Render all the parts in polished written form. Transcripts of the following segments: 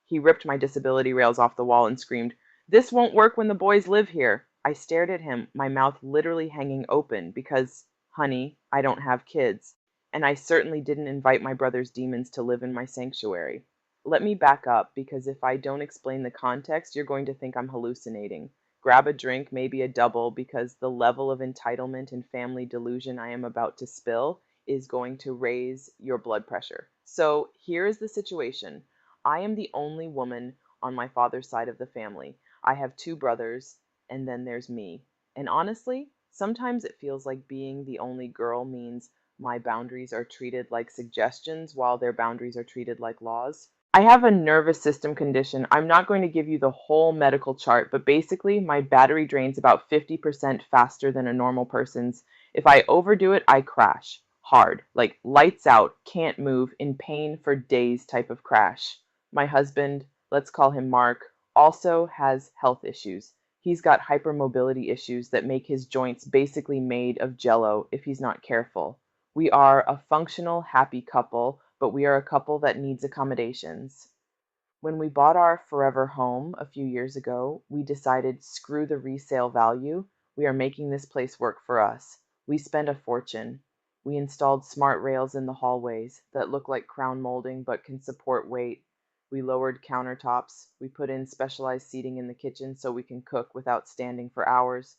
He ripped my disability rails off the wall and screamed, "This won't work when the boys live here." I stared at him, my mouth literally hanging open because, honey, I don't have kids, and I certainly didn't invite my brother's demons to live in my sanctuary. Let me back up, because if I don't explain the context, you're going to think I'm hallucinating. Grab a drink, maybe a double, because the level of entitlement and family delusion I am about to spill is going to raise your blood pressure. So here is the situation. I am the only woman on my father's side of the family. I have two brothers, and then there's me. And honestly, sometimes it feels like being the only girl means my boundaries are treated like suggestions while their boundaries are treated like laws. I have a nervous system condition. I'm not going to give you the whole medical chart, but basically, my battery drains about 50% faster than a normal person's. If I overdo it, I crash. Hard. Like lights out, can't move, in pain for days type of crash. My husband, let's call him Mark, also has health issues. He's got hypermobility issues that make his joints basically made of jello if he's not careful. We are a functional, happy couple, but we are a couple that needs accommodations. When we bought our forever home a few years ago, we decided screw the resale value. We are making this place work for us. We spent a fortune. We installed smart rails in the hallways that look like crown molding but can support weight. We lowered countertops. We put in specialized seating in the kitchen so we can cook without standing for hours.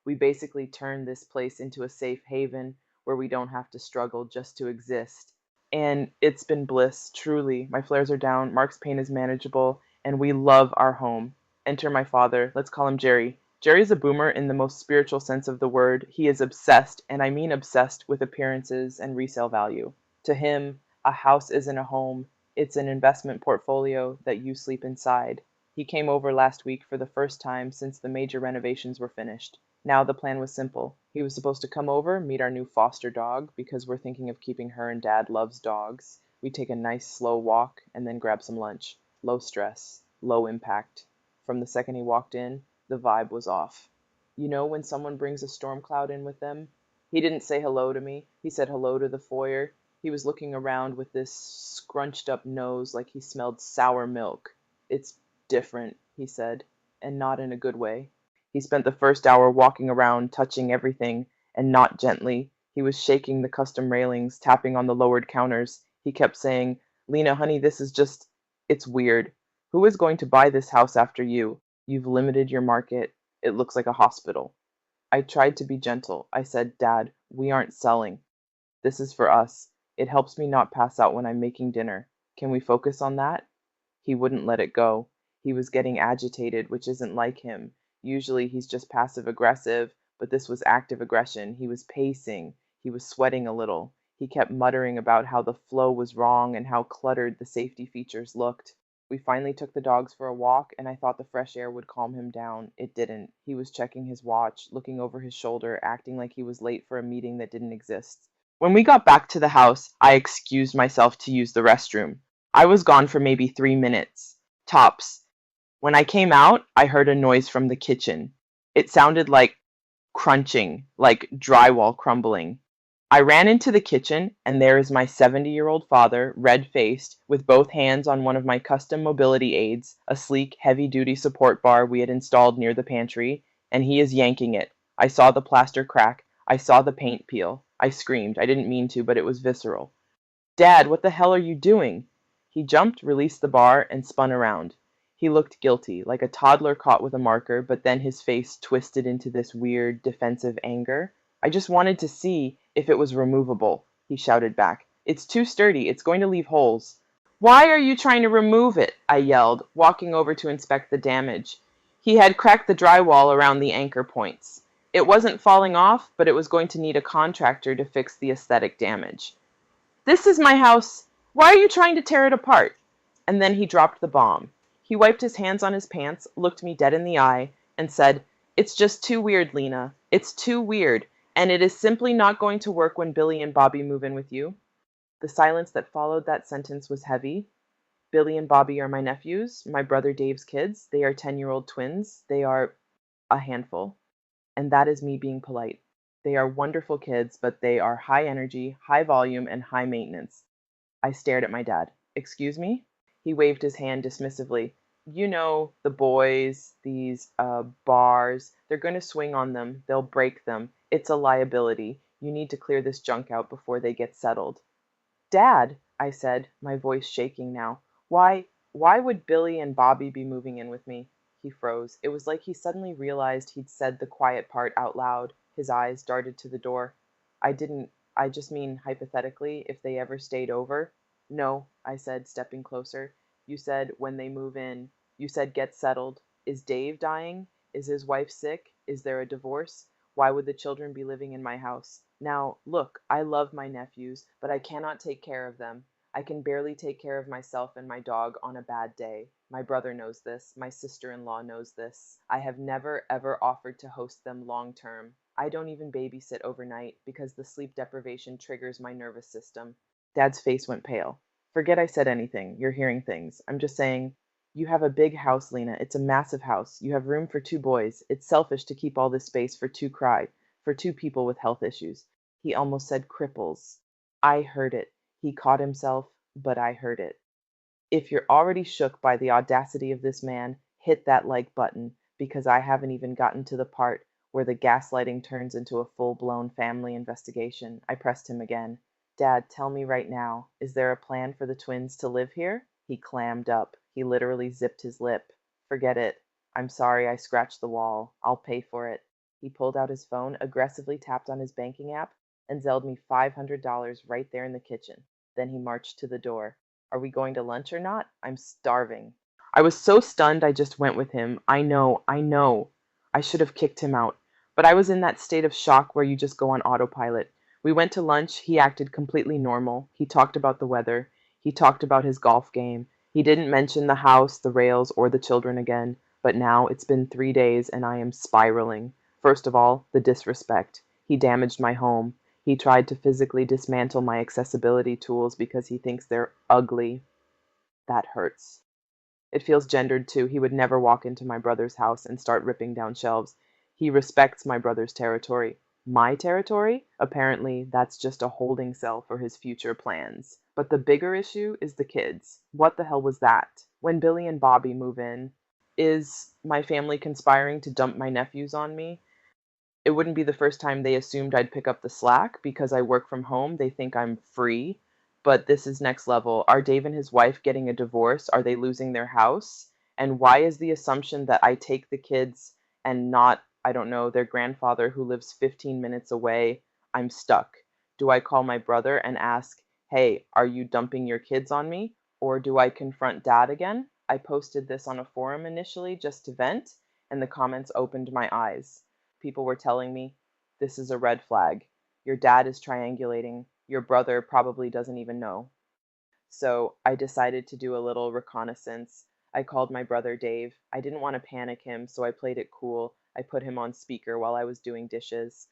We basically turned this place into a safe haven where we don't have to struggle just to exist. And it's been bliss, truly. My flares are down, Mark's pain is manageable, and we love our home. Enter my father. Let's call him Jerry. Jerry is a boomer in the most spiritual sense of the word. He is obsessed, and I mean obsessed, with appearances and resale value. To him, a house isn't a home, it's an investment portfolio that you sleep inside. He came over last week for the first time since the major renovations were finished. Now the plan was simple. He was supposed to come over, meet our new foster dog, because we're thinking of keeping her and Dad loves dogs. We take a nice slow walk and then grab some lunch. Low stress, low impact. From the second he walked in, the vibe was off. You know when someone brings a storm cloud in with them? He didn't say hello to me. He said hello to the foyer. He was looking around with this scrunched up nose like he smelled sour milk. "It's different," he said, and not in a good way. He spent the first hour walking around, touching everything, and not gently. He was shaking the custom railings, tapping on the lowered counters. He kept saying, "Lena, honey, this is just, it's weird. Who is going to buy this house after you? You've limited your market. It looks like a hospital." I tried to be gentle. I said, "Dad, we aren't selling. This is for us. It helps me not pass out when I'm making dinner. Can we focus on that?" He wouldn't let it go. He was getting agitated, which isn't like him. Usually he's just passive aggressive, but this was active aggression. He was pacing. He was sweating a little. He kept muttering about how the flow was wrong and how cluttered the safety features looked. We finally took the dogs for a walk, and I thought the fresh air would calm him down. It didn't. He was checking his watch, looking over his shoulder, acting like he was late for a meeting that didn't exist. When we got back to the house, I excused myself to use the restroom. I was gone for maybe 3 minutes, tops. When I came out, I heard a noise from the kitchen. It sounded like crunching, like drywall crumbling. I ran into the kitchen, and there is my 70-year-old father, red-faced, with both hands on one of my custom mobility aids, a sleek, heavy-duty support bar we had installed near the pantry, and he is yanking it. I saw the plaster crack. I saw the paint peel. I screamed. I didn't mean to, but it was visceral. "Dad, what the hell are you doing?" He jumped, released the bar, and spun around. He looked guilty, like a toddler caught with a marker, but then his face twisted into this weird, defensive anger. "I just wanted to see if it was removable," he shouted back. "It's too sturdy. It's going to leave holes." "Why are you trying to remove it?" I yelled, walking over to inspect the damage. He had cracked the drywall around the anchor points. It wasn't falling off, but it was going to need a contractor to fix the aesthetic damage. "This is my house. Why are you trying to tear it apart?" And then he dropped the bomb. He wiped his hands on his pants, looked me dead in the eye, and said, "It's just too weird, Lena. It's too weird, and it is simply not going to work when Billy and Bobby move in with you." The silence that followed that sentence was heavy. Billy and Bobby are my nephews, my brother Dave's kids. They are 10-year-old twins. They are a handful. And that is me being polite. They are wonderful kids, but they are high energy, high volume, and high maintenance. I stared at my dad. "Excuse me?" He waved his hand dismissively. You know, the boys, these bars, they're going to swing on them. They'll break them. It's a liability. You need to clear this junk out before they get settled. Dad, I said, my voice shaking now, why would Billy and Bobby be moving in with me? He froze. It was like he suddenly realized he'd said the quiet part out loud. His eyes darted to the door. I didn't, I just mean hypothetically, if they ever stayed over. No, I said, stepping closer. You said when they move in. You said get settled. Is Dave dying? Is his wife sick? Is there a divorce? Why would the children be living in my house? Now, look, I love my nephews, but I cannot take care of them. I can barely take care of myself and my dog on a bad day. My brother knows this. My sister-in-law knows this. I have never, ever offered to host them long term. I don't even babysit overnight because the sleep deprivation triggers my nervous system. Dad's face went pale. Forget I said anything. You're hearing things. I'm just saying, you have a big house, Lena. It's a massive house. You have room for two boys. It's selfish to keep all this space for two people with health issues. He almost said cripples. I heard it. He caught himself, but I heard it. If you're already shook by the audacity of this man, hit that like button, because I haven't even gotten to the part where the gaslighting turns into a full-blown family investigation. I pressed him again. Dad, tell me right now, is there a plan for the twins to live here? He clammed up. He literally zipped his lip. Forget it. I'm sorry I scratched the wall. I'll pay for it. He pulled out his phone, aggressively tapped on his banking app, and Zelled me $500 right there in the kitchen. Then he marched to the door. Are we going to lunch or not? I'm starving. I was so stunned I just went with him. I know, I know. I should have kicked him out. But I was in that state of shock where you just go on autopilot. We went to lunch. He acted completely normal. He talked about the weather. He talked about his golf game. He didn't mention the house, the rails, or the children again. But now it's been 3 days and I am spiraling. First of all, the disrespect. He damaged my home. He tried to physically dismantle my accessibility tools because he thinks they're ugly. That hurts. It feels gendered too. He would never walk into my brother's house and start ripping down shelves. He respects my brother's territory. My territory? Apparently, that's just a holding cell for his future plans. But the bigger issue is the kids. What the hell was that? When Billy and Bobby move in, is my family conspiring to dump my nephews on me? It wouldn't be the first time they assumed I'd pick up the slack because I work from home. They think I'm free. But this is next level. Are Dave and his wife getting a divorce? Are they losing their house? And why is the assumption that I take the kids and not, I don't know, their grandfather who lives 15 minutes away? I'm stuck. Do I call my brother and ask, hey, are you dumping your kids on me? Or do I confront dad again? I posted this on a forum initially just to vent, and the comments opened my eyes. People were telling me, this is a red flag. Your dad is triangulating. Your brother probably doesn't even know. So I decided to do a little reconnaissance. I called my brother Dave. I didn't want to panic him, so I played it cool. I put him on speaker while I was doing dishes.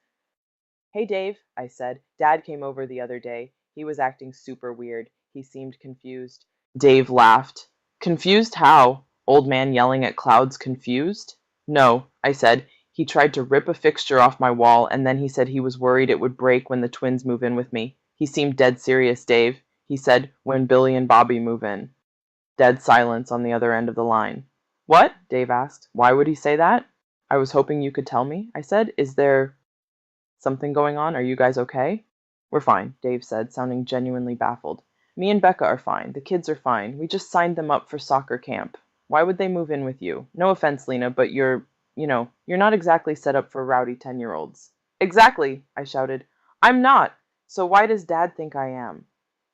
Hey Dave, I said. Dad came over the other day. He was acting super weird. He seemed confused. Dave laughed. Confused how? Old man yelling at clouds confused? No, I said. He tried to rip a fixture off my wall, and then he said he was worried it would break when the twins move in with me. He seemed dead serious, Dave. He said, when Billy and Bobby move in. Dead silence on the other end of the line. What? Dave asked. Why would he say that? I was hoping you could tell me, I said. Is there something going on? Are you guys okay? We're fine, Dave said, sounding genuinely baffled. Me and Becca are fine. The kids are fine. We just signed them up for soccer camp. Why would they move in with you? No offense, Lena, but you're not exactly set up for rowdy 10-year-olds. Exactly, I shouted. I'm not. So why does Dad think I am?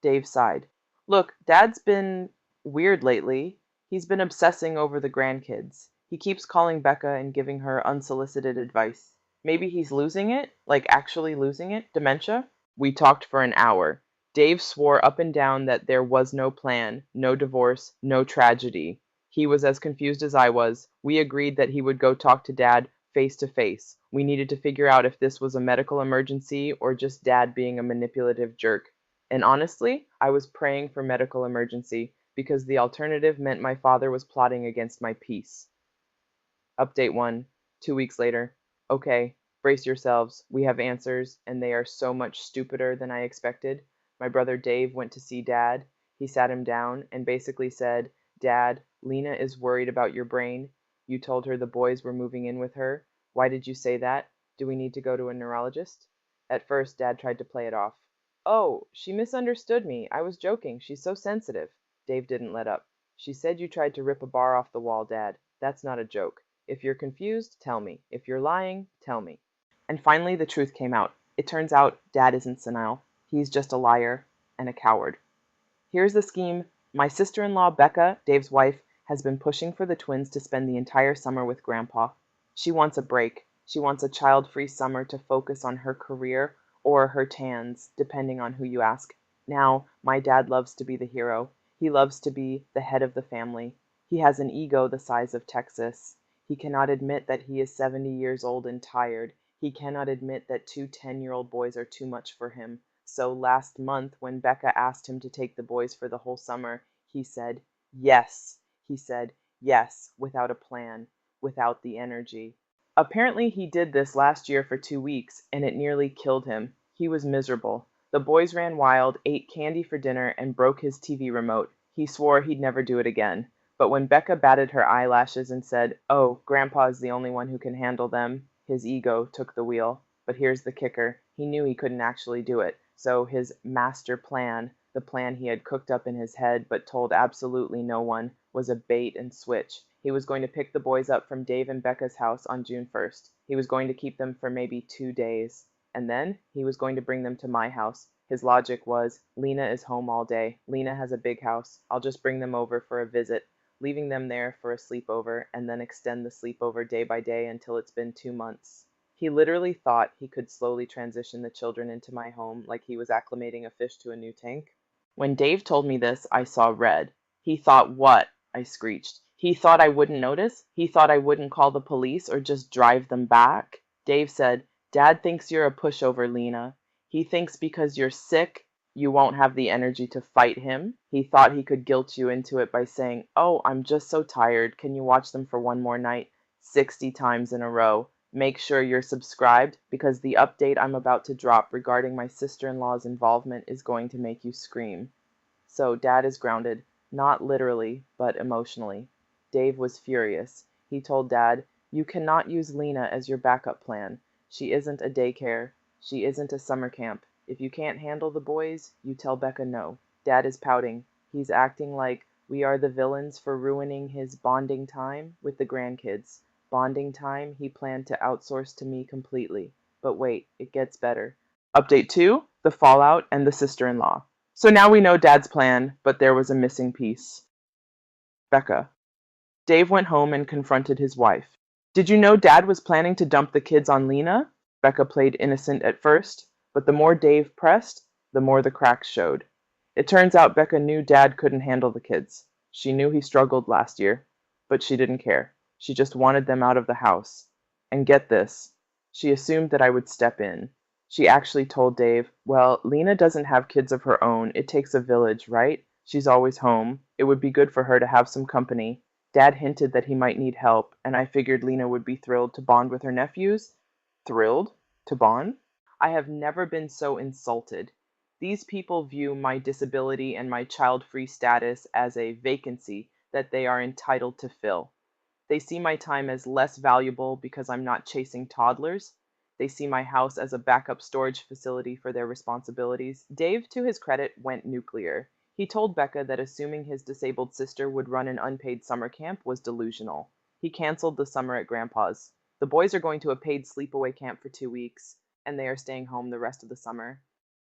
Dave sighed. Look, Dad's been weird lately. He's been obsessing over the grandkids. He keeps calling Becca and giving her unsolicited advice. Maybe he's losing it? Like actually losing it? Dementia? We talked for an hour. Dave swore up and down that there was no plan, no divorce, no tragedy. He was as confused as I was. We agreed that he would go talk to Dad face to face. We needed to figure out if this was a medical emergency or just Dad being a manipulative jerk. And honestly, I was praying for medical emergency because the alternative meant my father was plotting against my peace. Update 1, 2 weeks later. Okay, brace yourselves. We have answers, and they are so much stupider than I expected. My brother Dave went to see Dad. He sat him down and basically said, Dad, Lena is worried about your brain. You told her the boys were moving in with her. Why did you say that? Do we need to go to a neurologist? At first, Dad tried to play it off. Oh, she misunderstood me. I was joking. She's so sensitive. Dave didn't let up. She said you tried to rip a bar off the wall, Dad. That's not a joke. If you're confused, tell me. If you're lying, tell me. And finally, the truth came out. It turns out Dad isn't senile. He's just a liar and a coward. Here's the scheme. My sister-in-law, Becca, Dave's wife, has been pushing for the twins to spend the entire summer with Grandpa. She wants a break. She wants a child-free summer to focus on her career or her tans, depending on who you ask. Now, my dad loves to be the hero. He loves to be the head of the family. He has an ego the size of Texas. He cannot admit that he is 70 years old and tired. He cannot admit that two 10-year-old boys are too much for him. So last month, when Becca asked him to take the boys for the whole summer, he said, yes. He said, yes, without a plan, without the energy. Apparently he did this last year for 2 weeks, and it nearly killed him. He was miserable. The boys ran wild, ate candy for dinner, and broke his TV remote. He swore he'd never do it again. But when Becca batted her eyelashes and said, oh, Grandpa is the only one who can handle them, his ego took the wheel. But here's the kicker. He knew he couldn't actually do it. So his master plan, the plan he had cooked up in his head but told absolutely no one, was a bait and switch. He was going to pick the boys up from Dave and Becca's house on June 1st. He was going to keep them for maybe 2 days. And then he was going to bring them to my house. His logic was, Lena is home all day. Lena has a big house. I'll just bring them over for a visit, leaving them there for a sleepover, and then extend the sleepover day by day until it's been 2 months. He literally thought he could slowly transition the children into my home like he was acclimating a fish to a new tank. When Dave told me this, I saw red. He thought what? I screeched. He thought I wouldn't notice? He thought I wouldn't call the police or just drive them back? Dave said, Dad thinks you're a pushover, Lena. He thinks because you're sick, you won't have the energy to fight him. He thought he could guilt you into it by saying, oh, I'm just so tired. Can you watch them for one more night? 60 times in a row. Make sure you're subscribed because the update I'm about to drop regarding my sister-in-law's involvement is going to make you scream. So Dad is grounded, not literally, but emotionally. Dave was furious. He told Dad, you cannot use Lena as your backup plan. She isn't a daycare. She isn't a summer camp. If you can't handle the boys, you tell Becca no. Dad is pouting. He's acting like we are the villains for ruining his bonding time with the grandkids. Bonding time he planned to outsource to me completely. But wait, it gets better. Update 2, the fallout and the sister-in-law. So now we know Dad's plan, but there was a missing piece. Becca. Dave went home and confronted his wife. Did you know Dad was planning to dump the kids on Lena? Becca played innocent at first, but the more Dave pressed, the more the cracks showed. It turns out Becca knew Dad couldn't handle the kids. She knew he struggled last year, but she didn't care. She just wanted them out of the house. And get this, she assumed that I would step in. She actually told Dave, well, Lena doesn't have kids of her own. It takes a village, right? She's always home. It would be good for her to have some company. Dad hinted that he might need help, and I figured Lena would be thrilled to bond with her nephews. Thrilled? To bond? I have never been so insulted. These people view my disability and my child-free status as a vacancy that they are entitled to fill. They see my time as less valuable because I'm not chasing toddlers. They see my house as a backup storage facility for their responsibilities. Dave, to his credit, went nuclear. He told Becca that assuming his disabled sister would run an unpaid summer camp was delusional. He canceled the summer at Grandpa's. The boys are going to a paid sleepaway camp for 2 weeks, and they are staying home the rest of the summer.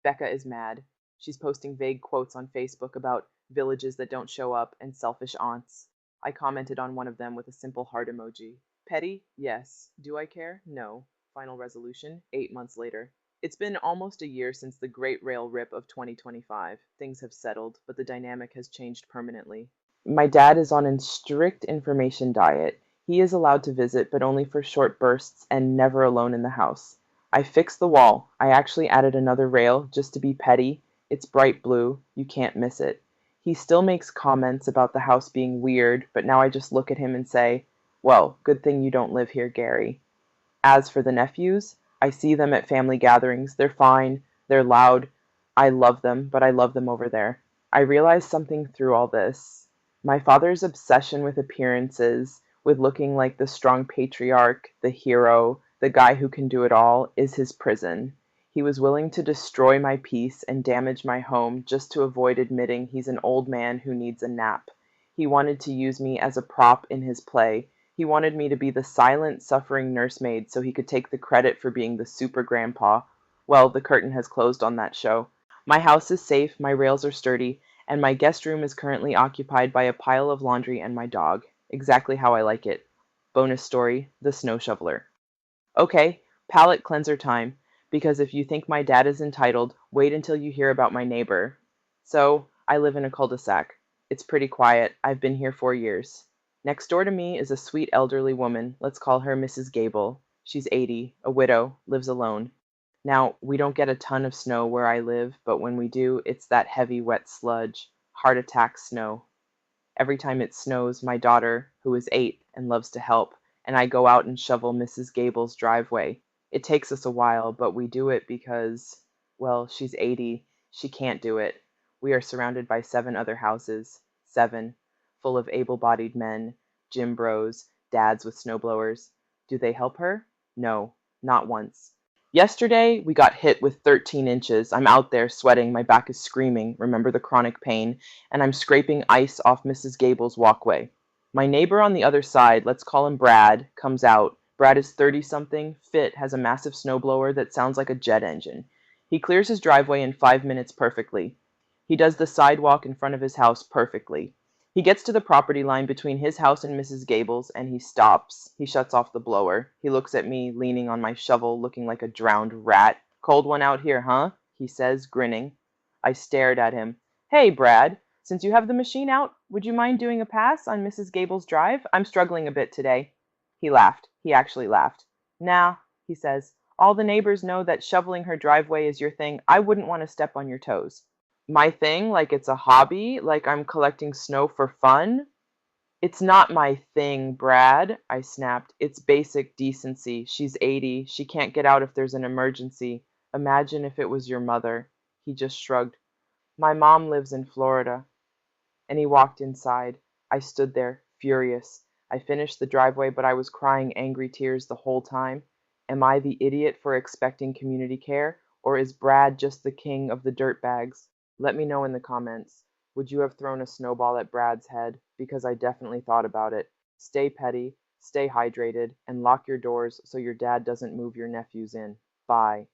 Becca is mad. She's posting vague quotes on Facebook about villages that don't show up and selfish aunts. I commented on one of them with a simple heart emoji. Petty? Yes. Do I care? No. Final resolution, 8 months later. It's been almost a year since the Great Rail Rip of 2025. Things have settled, but the dynamic has changed permanently. My dad is on a strict information diet. He is allowed to visit, but only for short bursts and never alone in the house. I fixed the wall. I actually added another rail just to be petty. It's bright blue. You can't miss it. He still makes comments about the house being weird, but now I just look at him and say, well, good thing you don't live here, Gary. As for the nephews, I see them at family gatherings. They're fine. They're loud. I love them, but I love them over there. I realized something through all this. My father's obsession with appearances, with looking like the strong patriarch, the hero, the guy who can do it all, is his prison. He was willing to destroy my peace and damage my home just to avoid admitting he's an old man who needs a nap. He wanted to use me as a prop in his play. He wanted me to be the silent, suffering nursemaid so he could take the credit for being the super grandpa. Well, the curtain has closed on that show. My house is safe, my rails are sturdy, and my guest room is currently occupied by a pile of laundry and my dog. Exactly how I like it. Bonus story: the snow shoveler. Okay, palate cleanser time, because if you think my dad is entitled, wait until you hear about my neighbor. So, I live in a cul-de-sac. It's pretty quiet. I've been here 4 years. Next door to me is a sweet elderly woman. Let's call her Mrs. Gable. She's 80, a widow, lives alone. Now, we don't get a ton of snow where I live, but when we do, it's that heavy, wet sludge, heart attack snow. Every time it snows, my daughter, who is 8 and loves to help, and I go out and shovel Mrs. Gable's driveway. It takes us a while, but we do it because, well, she's 80. She can't do it. We are surrounded by 7 other houses, 7, full of able-bodied men, gym bros, dads with snowblowers. Do they help her? No, not once. Yesterday, we got hit with 13 inches. I'm out there sweating. My back is screaming. Remember the chronic pain? And I'm scraping ice off Mrs. Gable's walkway. My neighbor on the other side, let's call him Brad, comes out. Brad is 30-something, fit, has a massive snowblower that sounds like a jet engine. He clears his driveway in 5 minutes perfectly. He does the sidewalk in front of his house perfectly. He gets to the property line between his house and Mrs. Gable's, and he stops. He shuts off the blower. He looks at me, leaning on my shovel, looking like a drowned rat. "Cold one out here, huh?" he says, grinning. I stared at him. "Hey, Brad, since you have the machine out, would you mind doing a pass on Mrs. Gable's drive? I'm struggling a bit today." He laughed. He actually laughed. "Nah," he says. "All the neighbors know that shoveling her driveway is your thing. I wouldn't want to step on your toes." My thing, like it's a hobby, like I'm collecting snow for fun? It's not my thing, Brad, I snapped. It's basic decency. She's 80. She can't get out if there's an emergency. Imagine if it was your mother. He just shrugged. My mom lives in Florida. And he walked inside. I stood there, furious. I finished the driveway, but I was crying angry tears the whole time. Am I the idiot for expecting community care, or is Brad just the king of the dirtbags? Let me know in the comments. Would you have thrown a snowball at Brad's head? Because I definitely thought about it. Stay petty, stay hydrated, and lock your doors so your dad doesn't move your nephews in. Bye.